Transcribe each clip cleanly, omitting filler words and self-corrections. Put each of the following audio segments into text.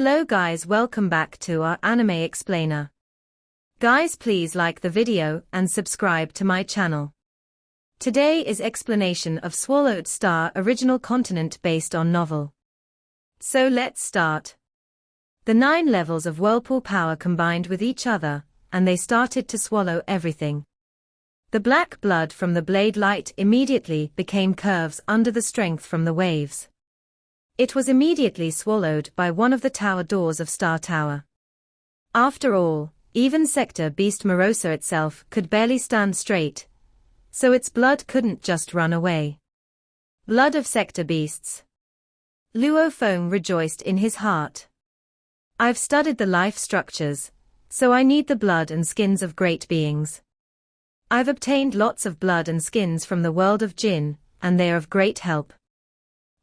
Hello guys, welcome back to our anime explainer. Guys, please like the video and subscribe to my channel. Today is explanation of Swallowed Star original continent based on novel. So let's start. The 9 levels of whirlpool power combined with each other, and they started to swallow everything. The black blood from the blade light immediately became curves under the strength from the waves. It was immediately swallowed by one of the tower doors of Star Tower. After all, even Sector Beast Morosa itself could barely stand straight, so its blood couldn't just run away. Blood of Sector Beasts. Luo Feng rejoiced in his heart. I've studied the life structures, so I need the blood and skins of great beings. I've obtained lots of blood and skins from the world of Jin, and they are of great help.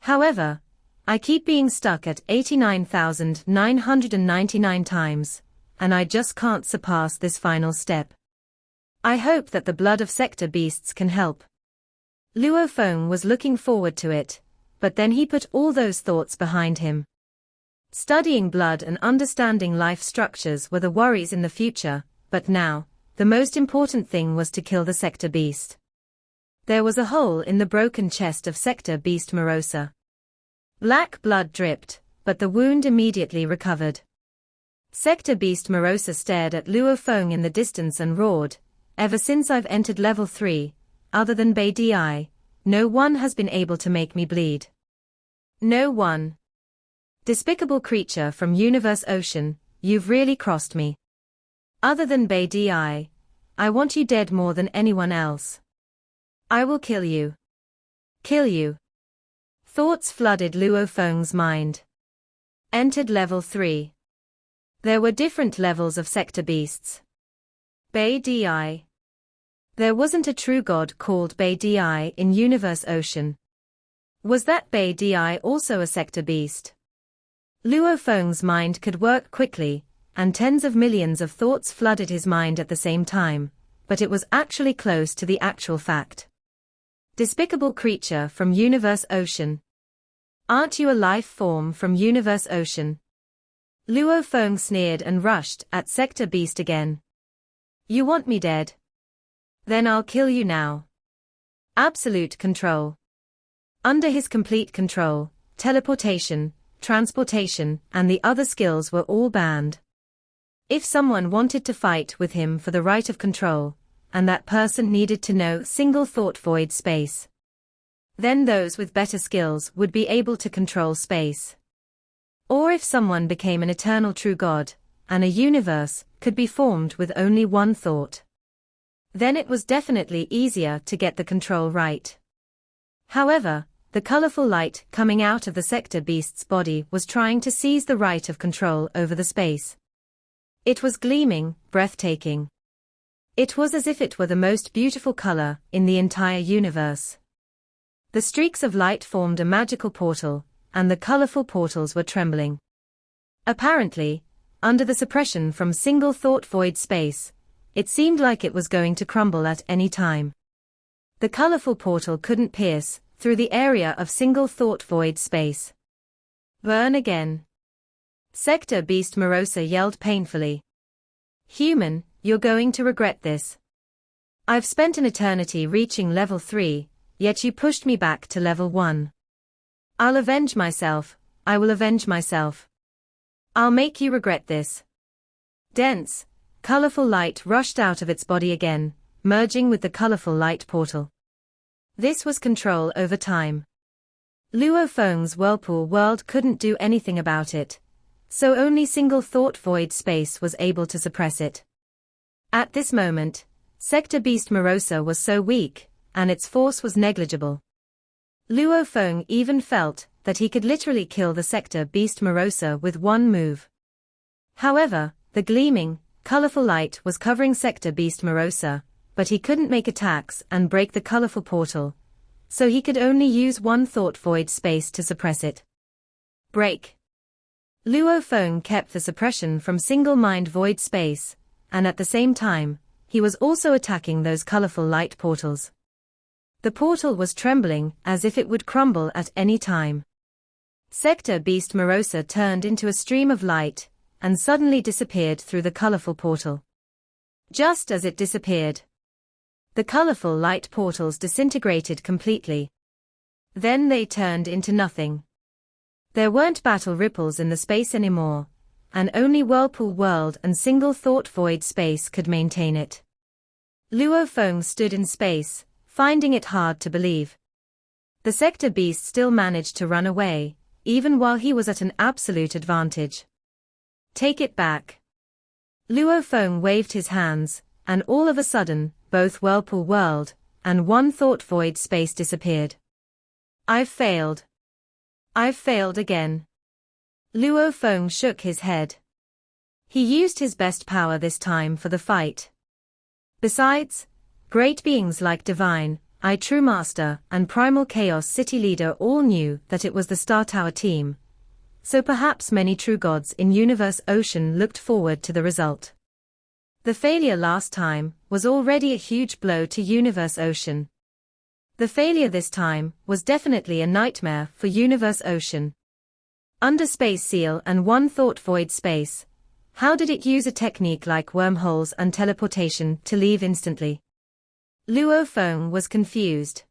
However, I keep being stuck at 89,999 times, and I just can't surpass this final step. I hope that the blood of Sector Beasts can help. Luo Feng was looking forward to it, but then he put all those thoughts behind him. Studying blood and understanding life structures were the worries in the future, but now, the most important thing was to kill the Sector Beast. There was a hole in the broken chest of Sector Beast Morosa. Black blood dripped, but the wound immediately recovered. Sector Beast Morosa stared at Luo Feng in the distance and roared, "Ever since I've entered level 3, other than Bei Di, no one has been able to make me bleed. No one. Despicable creature from Universe Ocean, you've really crossed me. Other than Bei Di, I want you dead more than anyone else. I will kill you. Kill you." Thoughts flooded Luo Feng's mind. Entered level 3. There were different levels of Sector Beasts. Bei Di. There wasn't a true god called Bei Di in Universe Ocean. Was that Bei Di also a Sector Beast? Luo Feng's mind could work quickly, and tens of millions of thoughts flooded his mind at the same time, but it was actually close to the actual fact. Despicable creature from Universe Ocean. Aren't you a life form from Universe Ocean? Luo Feng sneered and rushed at Sector Beast again. You want me dead? Then I'll kill you now. Absolute control. Under his complete control, teleportation, transportation, and the other skills were all banned. If someone wanted to fight with him for the right of control, and that person needed to know single thought void space, then those with better skills would be able to control space. Or if someone became an eternal true god, and a universe could be formed with only one thought, then it was definitely easier to get the control right. However, the colorful light coming out of the Sector Beast's body was trying to seize the right of control over the space. It was gleaming, breathtaking. It was as if it were the most beautiful color in the entire universe. The streaks of light formed a magical portal, and the colorful portals were trembling. Apparently, under the suppression from single thought void space, it seemed like it was going to crumble at any time. The colorful portal couldn't pierce through the area of single thought void space. Burn again. Sector Beast Morosa yelled painfully. Human, you're going to regret this. I've spent an eternity reaching level 3, yet you pushed me back to level 1. I'll avenge myself, I will avenge myself. I'll make you regret this. Dense, colorful light rushed out of its body again, merging with the colorful light portal. This was control over time. Luo Feng's whirlpool world couldn't do anything about it, so only single thought void space was able to suppress it. At this moment, Sector Beast Morosa was so weak, and its force was negligible. Luo Feng even felt that he could literally kill the Sector Beast Morosa with one move. However, the gleaming, colorful light was covering Sector Beast Morosa, but he couldn't make attacks and break the colorful portal, so he could only use one thought void space to suppress it. Break. Luo Feng kept the suppression from single mind void space, and at the same time, he was also attacking those colorful light portals. The portal was trembling as if it would crumble at any time. Sector Beast Morosa turned into a stream of light, and suddenly disappeared through the colorful portal. Just as it disappeared, the colorful light portals disintegrated completely. Then they turned into nothing. There weren't battle ripples in the space anymore, and only Whirlpool World and Single Thought Void Space could maintain it. Luo Feng stood in space, finding it hard to believe. The Sector Beast still managed to run away, even while he was at an absolute advantage. Take it back. Luo Feng waved his hands, and all of a sudden, both Whirlpool World and One Thought Void Space disappeared. I've failed. I've failed again. Luo Feng shook his head. He used his best power this time for the fight. Besides, great beings like Divine, True Master, and Primal Chaos City Leader all knew that it was the Star Tower team, so perhaps many true gods in Universe Ocean looked forward to the result. The failure last time was already a huge blow to Universe Ocean. The failure this time was definitely a nightmare for Universe Ocean. Under Space Seal and One Thought Void Space, how did it use a technique like wormholes and teleportation to leave instantly? Luo Feng was confused.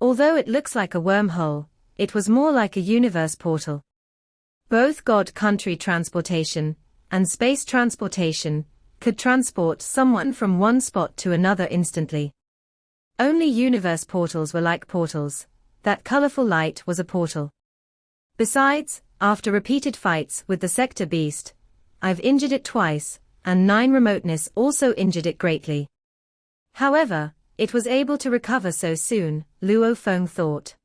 Although it looks like a wormhole, it was more like a universe portal. Both God Country transportation and space transportation could transport someone from one spot to another instantly. Only universe portals were like portals. That colorful light was a portal. Besides, after repeated fights with the Sector Beast, I've injured it twice, and 9 remoteness also injured it greatly. However, it was able to recover so soon, Luo Feng thought.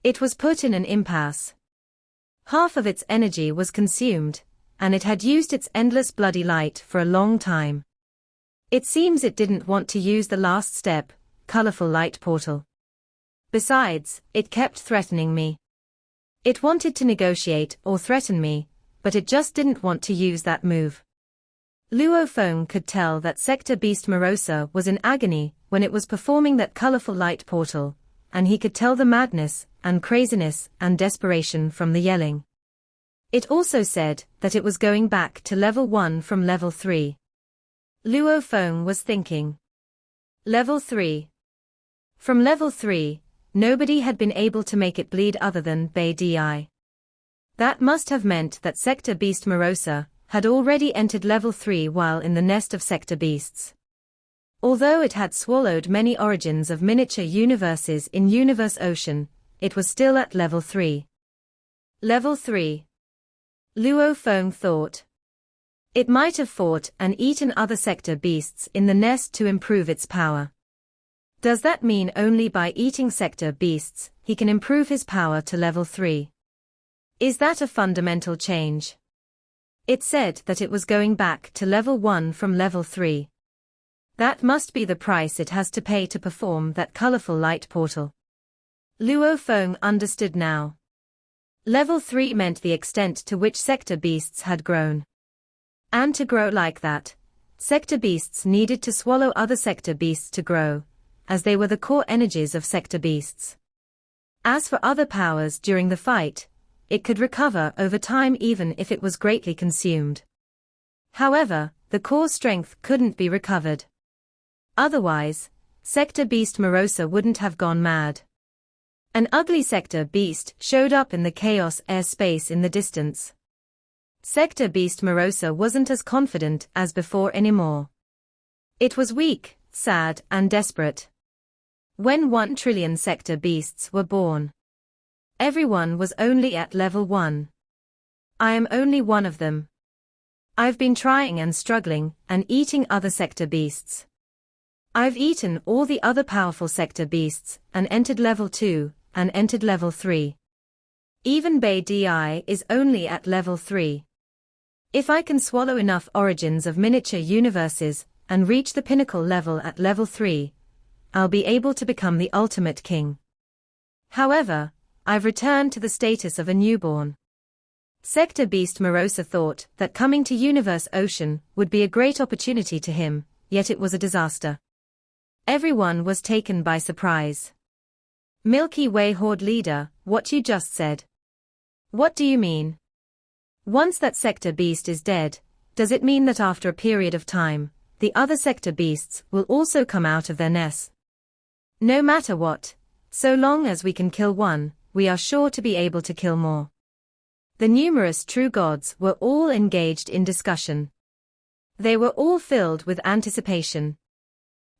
It was put in an impasse. Half of its energy was consumed, and it had used its endless bloody light for a long time. It seems it didn't want to use the last step, colorful light portal. Besides, it kept threatening me. It wanted to negotiate or threaten me, but it just didn't want to use that move. Luo Feng could tell that Sector Beast Morosa was in agony when it was performing that colorful light portal, and he could tell the madness and craziness and desperation from the yelling. It also said that it was going back to level 1 from level 3. Luo Feng was thinking. Level 3. From level 3, nobody had been able to make it bleed other than Bei Di. That must have meant that Sector Beast Morosa had already entered level 3 while in the nest of Sector Beasts. Although it had swallowed many origins of miniature universes in Universe Ocean, it was still at level 3. Level 3. Luo Feng thought. It might have fought and eaten other Sector Beasts in the nest to improve its power. Does that mean only by eating Sector Beasts, he can improve his power to level 3? Is that a fundamental change? It said that it was going back to level 1 from level 3. That must be the price it has to pay to perform that colorful light portal. Luo Feng understood now. Level 3 meant the extent to which Sector Beasts had grown. And to grow like that, Sector Beasts needed to swallow other Sector Beasts to grow, as they were the core energies of Sector Beasts. As for other powers during the fight, it could recover over time even if it was greatly consumed. However, the core strength couldn't be recovered. Otherwise, Sector Beast Morosa wouldn't have gone mad. An ugly Sector Beast showed up in the chaos airspace in the distance. Sector Beast Morosa wasn't as confident as before anymore. It was weak, sad, and desperate. When 1 trillion Sector Beasts were born, everyone was only at level 1. I am only one of them. I've been trying and struggling and eating other Sector Beasts. I've eaten all the other powerful Sector Beasts and entered level 2 and entered level 3. Even Bei Di is only at level 3. If I can swallow enough origins of miniature universes and reach the pinnacle level at level 3, I'll be able to become the ultimate king. However, I've returned to the status of a newborn. Sector Beast Morosa thought that coming to Universe Ocean would be a great opportunity to him, yet it was a disaster. Everyone was taken by surprise. Milky Way Horde leader, what you just said. What do you mean? Once that sector beast is dead, does it mean that after a period of time, the other sector beasts will also come out of their nests? No matter what, so long as we can kill one, we are sure to be able to kill more. The numerous true gods were all engaged in discussion. They were all filled with anticipation.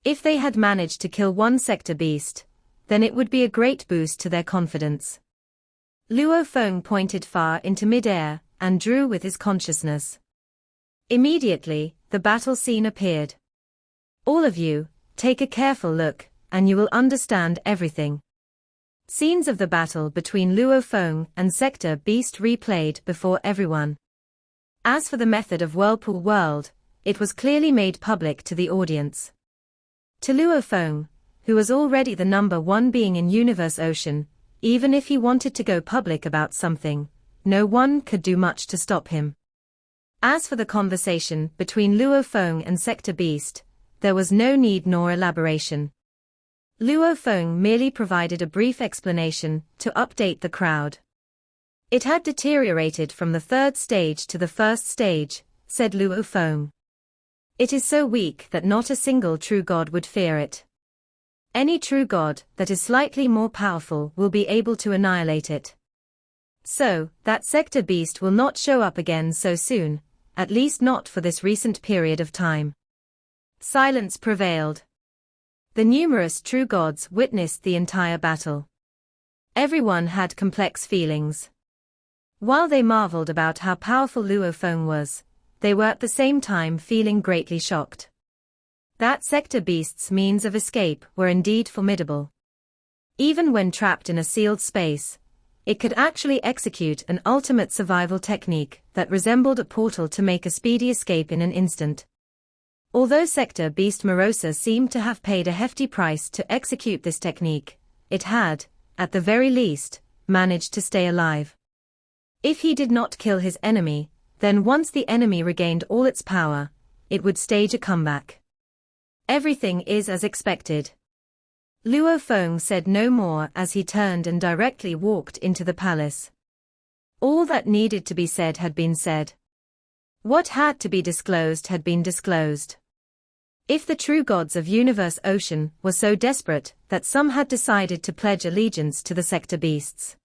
If they had managed to kill one sector beast, then it would be a great boost to their confidence. Luo Feng pointed far into mid-air and drew with his consciousness. Immediately, the battle scene appeared. All of you, take a careful look, and you will understand everything. Scenes of the battle between Luo Feng and Sector Beast replayed before everyone. As for the method of Whirlpool World, it was clearly made public to the audience. To Luo Feng, who was already the number one being in Universe Ocean, even if he wanted to go public about something, no one could do much to stop him. As for the conversation between Luo Feng and Sector Beast, there was no need nor elaboration. Luo Feng merely provided a brief explanation to update the crowd. It had deteriorated from the third stage to the first stage, said Luo Feng. It is so weak that not a single true god would fear it. Any true god that is slightly more powerful will be able to annihilate it. So, that sector beast will not show up again so soon, at least not for this recent period of time. Silence prevailed. The numerous true gods witnessed the entire battle. Everyone had complex feelings. While they marveled about how powerful Luo Feng was, they were at the same time feeling greatly shocked. That sector beast's means of escape were indeed formidable. Even when trapped in a sealed space, it could actually execute an ultimate survival technique that resembled a portal to make a speedy escape in an instant. Although Sector Beast Morosa seemed to have paid a hefty price to execute this technique, it had, at the very least, managed to stay alive. If he did not kill his enemy, then once the enemy regained all its power, it would stage a comeback. Everything is as expected. Luo Feng said no more as he turned and directly walked into the palace. All that needed to be said had been said. What had to be disclosed had been disclosed. If the true gods of Universe Ocean were so desperate that some had decided to pledge allegiance to the sector beasts,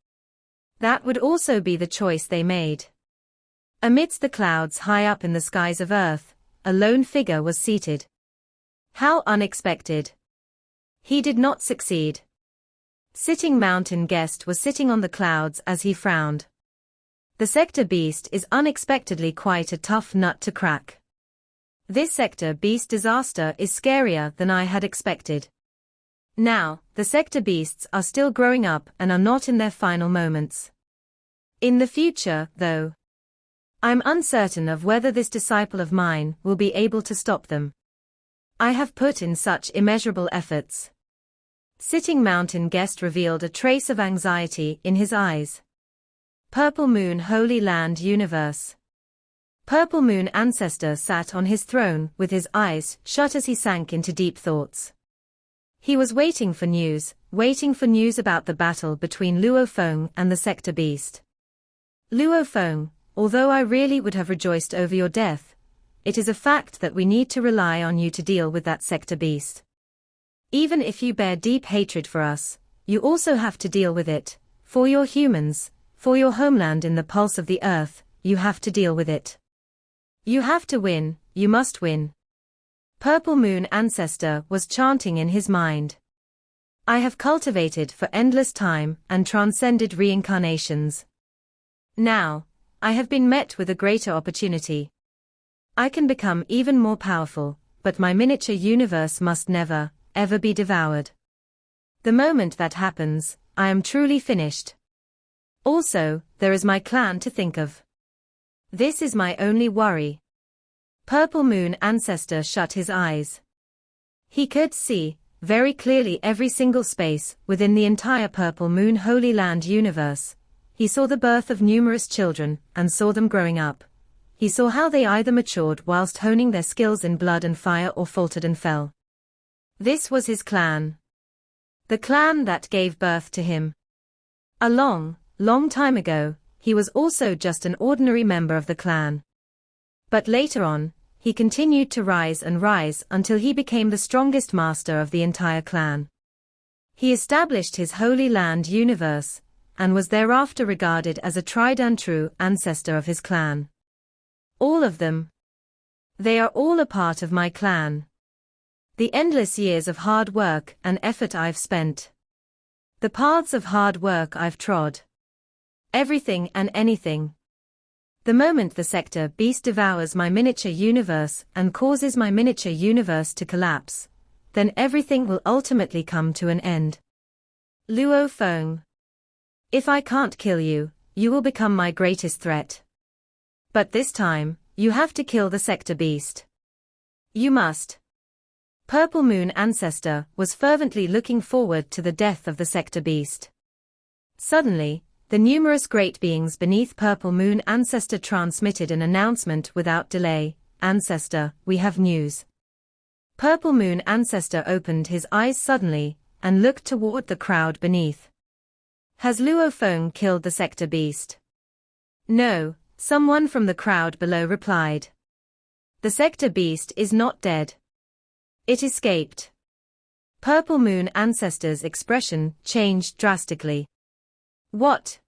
that would also be the choice they made. Amidst the clouds high up in the skies of Earth, a lone figure was seated. How unexpected. He did not succeed. Sitting Mountain Guest was sitting on the clouds as he frowned. The sector beast is unexpectedly quite a tough nut to crack. This sector beast disaster is scarier than I had expected. Now, the sector beasts are still growing up and are not in their final moments. In the future, though, I'm uncertain of whether this disciple of mine will be able to stop them. I have put in such immeasurable efforts. Sitting Mountain Guest revealed a trace of anxiety in his eyes. Purple Moon Holy Land Universe. Purple Moon Ancestor sat on his throne with his eyes shut as he sank into deep thoughts. He was waiting for news about the battle between Luo Feng and the sector beast. Luo Feng, although I really would have rejoiced over your death, it is a fact that we need to rely on you to deal with that sector beast. Even if you bear deep hatred for us, you also have to deal with it, for your humans. For your homeland in the pulse of the earth, you have to deal with it. You have to win, you must win. Purple Moon Ancestor was chanting in his mind. I have cultivated for endless time and transcended reincarnations. Now, I have been met with a greater opportunity. I can become even more powerful, but my miniature universe must never, ever be devoured. The moment that happens, I am truly finished. Also, there is my clan to think of. This is my only worry. Purple Moon Ancestor shut his eyes. He could see, very clearly, every single space within the entire Purple Moon Holy Land universe. He saw the birth of numerous children, and saw them growing up. He saw how they either matured whilst honing their skills in blood and fire or faltered and fell. This was his clan. The clan that gave birth to him. A long time ago, he was also just an ordinary member of the clan. But later on, he continued to rise and rise until he became the strongest master of the entire clan. He established his Holy Land universe, and was thereafter regarded as a tried and true ancestor of his clan. All of them. They are all a part of my clan. The endless years of hard work and effort I've spent. The paths of hard work I've trod. Everything and anything. The moment the sector beast devours my miniature universe and causes my miniature universe to collapse, then everything will ultimately come to an end. Luo Feng. If I can't kill you, you will become my greatest threat. But this time, you have to kill the sector beast. You must. Purple Moon Ancestor was fervently looking forward to the death of the sector beast. Suddenly, the numerous great beings beneath Purple Moon Ancestor transmitted an announcement without delay. Ancestor, we have news. Purple Moon Ancestor opened his eyes suddenly, and looked toward the crowd beneath. Has Luo Feng killed the sector beast? No, someone from the crowd below replied. The sector beast is not dead. It escaped. Purple Moon Ancestor's expression changed drastically. What?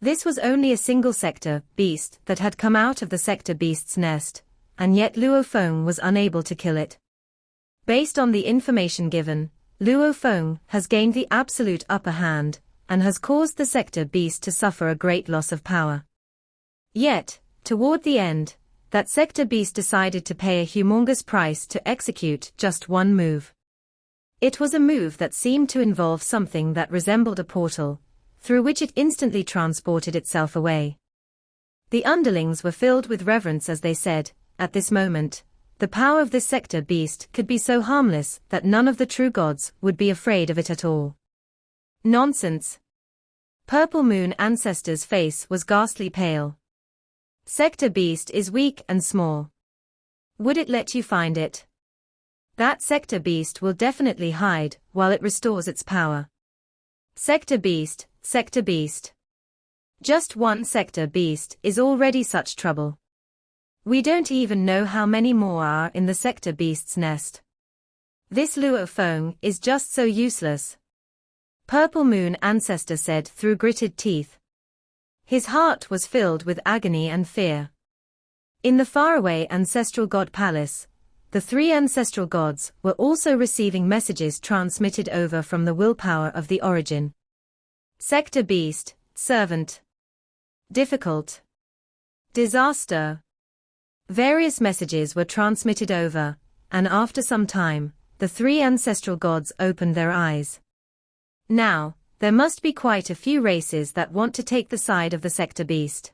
This was only a single sector beast that had come out of the sector beast's nest, and yet Luo Feng was unable to kill it. Based on the information given, Luo Feng has gained the absolute upper hand, and has caused the sector beast to suffer a great loss of power. Yet, toward the end, that sector beast decided to pay a humongous price to execute just one move. It was a move that seemed to involve something that resembled a portal, through which it instantly transported itself away. The underlings were filled with reverence as they said, at this moment, the power of this sector beast could be so harmless that none of the true gods would be afraid of it at all. Nonsense. Purple Moon Ancestor's face was ghastly pale. Sector beast is weak and small. Would it let you find it? That sector beast will definitely hide while it restores its power. Sector beast, sector beast. Just one sector beast is already such trouble. We don't even know how many more are in the sector beast's nest. This Luo Feng is just so useless. Purple Moon Ancestor said through gritted teeth. His heart was filled with agony and fear. In the faraway ancestral god palace, the three ancestral gods were also receiving messages transmitted over from the willpower of the origin. Sector beast, servant. Difficult. Disaster. Various messages were transmitted over, and after some time, the three ancestral gods opened their eyes. Now, there must be quite a few races that want to take the side of the sector beast.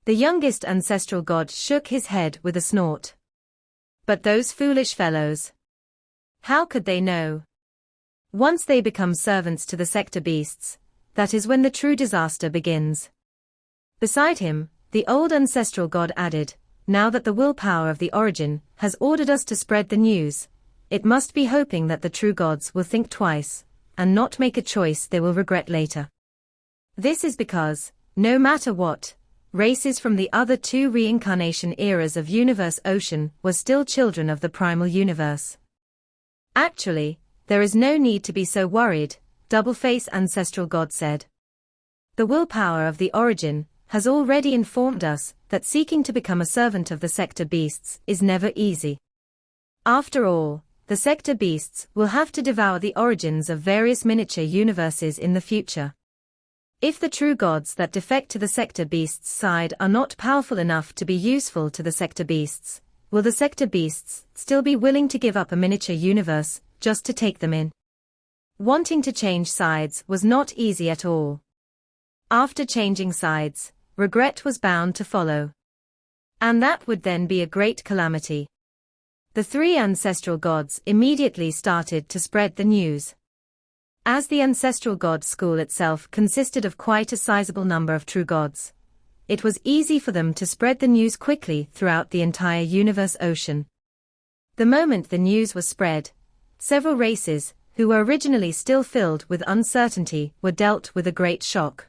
The youngest ancestral god shook his head with a snort. But those foolish fellows. How could they know? Once they become servants to the sector beasts, that is when the true disaster begins. Beside him, the old ancestral god added, now that the willpower of the origin has ordered us to spread the news, it must be hoping that the true gods will think twice, and not make a choice they will regret later. This is because, no matter what, races from the other two reincarnation eras of Universe Ocean were still children of the primal universe. Actually, there is no need to be so worried, Doubleface Ancestral God said. The willpower of the origin has already informed us that seeking to become a servant of the sector beasts is never easy. After all, the sector beasts will have to devour the origins of various miniature universes in the future. If the true gods that defect to the sector beasts' side are not powerful enough to be useful to the sector beasts, will the sector beasts still be willing to give up a miniature universe just to take them in? Wanting to change sides was not easy at all. After changing sides, regret was bound to follow. And that would then be a great calamity. The three ancestral gods immediately started to spread the news. As the ancestral god school itself consisted of quite a sizable number of true gods, it was easy for them to spread the news quickly throughout the entire Universe Ocean. The moment the news was spread, several races, who were originally still filled with uncertainty, were dealt with a great shock.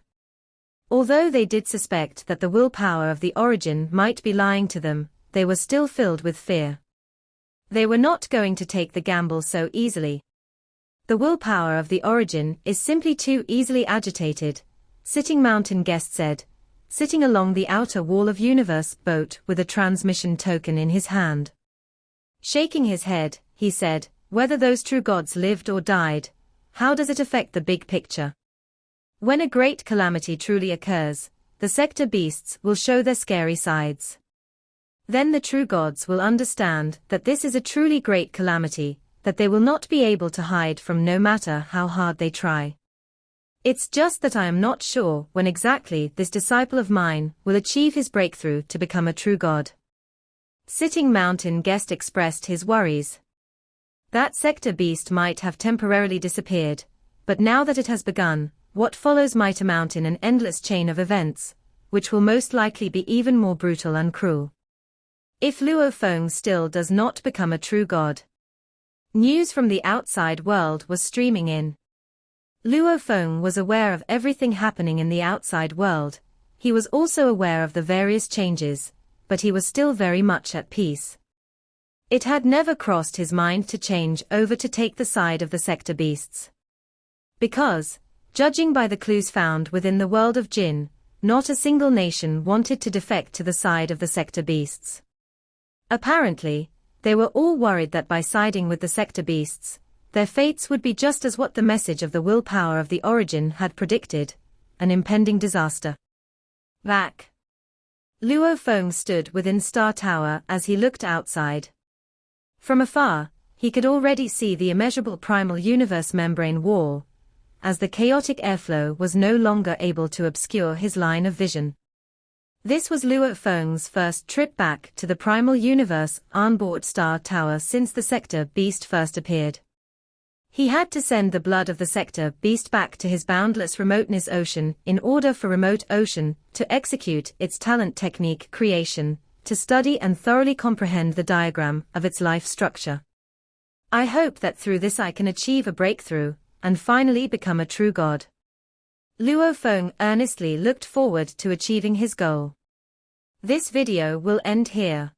Although they did suspect that the willpower of the origin might be lying to them, they were still filled with fear. They were not going to take the gamble so easily. The willpower of the origin is simply too easily agitated, Sitting Mountain Guest said, sitting along the outer wall of Universe boat with a transmission token in his hand. Shaking his head, he said, whether those true gods lived or died, how does it affect the big picture? When a great calamity truly occurs, the sector beasts will show their scary sides. Then the true gods will understand that this is a truly great calamity, that they will not be able to hide from no matter how hard they try. It's just that I am not sure when exactly this disciple of mine will achieve his breakthrough to become a true god. Sitting Mountain Guest expressed his worries. That sector beast might have temporarily disappeared, but now that it has begun, what follows might amount in an endless chain of events, which will most likely be even more brutal and cruel. If Luo Feng still does not become a true god. News from the outside world was streaming in. Luo Feng was aware of everything happening in the outside world. He was also aware of the various changes, but he was still very much at peace. It had never crossed his mind to change over to take the side of the sector beasts. Because, judging by the clues found within the world of Jin, not a single nation wanted to defect to the side of the sector beasts. Apparently, they were all worried that by siding with the sector beasts, their fates would be just as what the message of the willpower of the origin had predicted, an impending disaster. Back. Luo Feng stood within Star Tower as he looked outside. From afar, he could already see the immeasurable primal universe membrane wall, as the chaotic airflow was no longer able to obscure his line of vision. This was Luo Feng's first trip back to the primal universe onboard Star Tower since the sector beast first appeared. He had to send the blood of the sector beast back to his boundless remoteness ocean in order for remote ocean to execute its talent technique creation, to study and thoroughly comprehend the diagram of its life structure. I hope that through this I can achieve a breakthrough, and finally become a true god. Luo Feng earnestly looked forward to achieving his goal. This video will end here.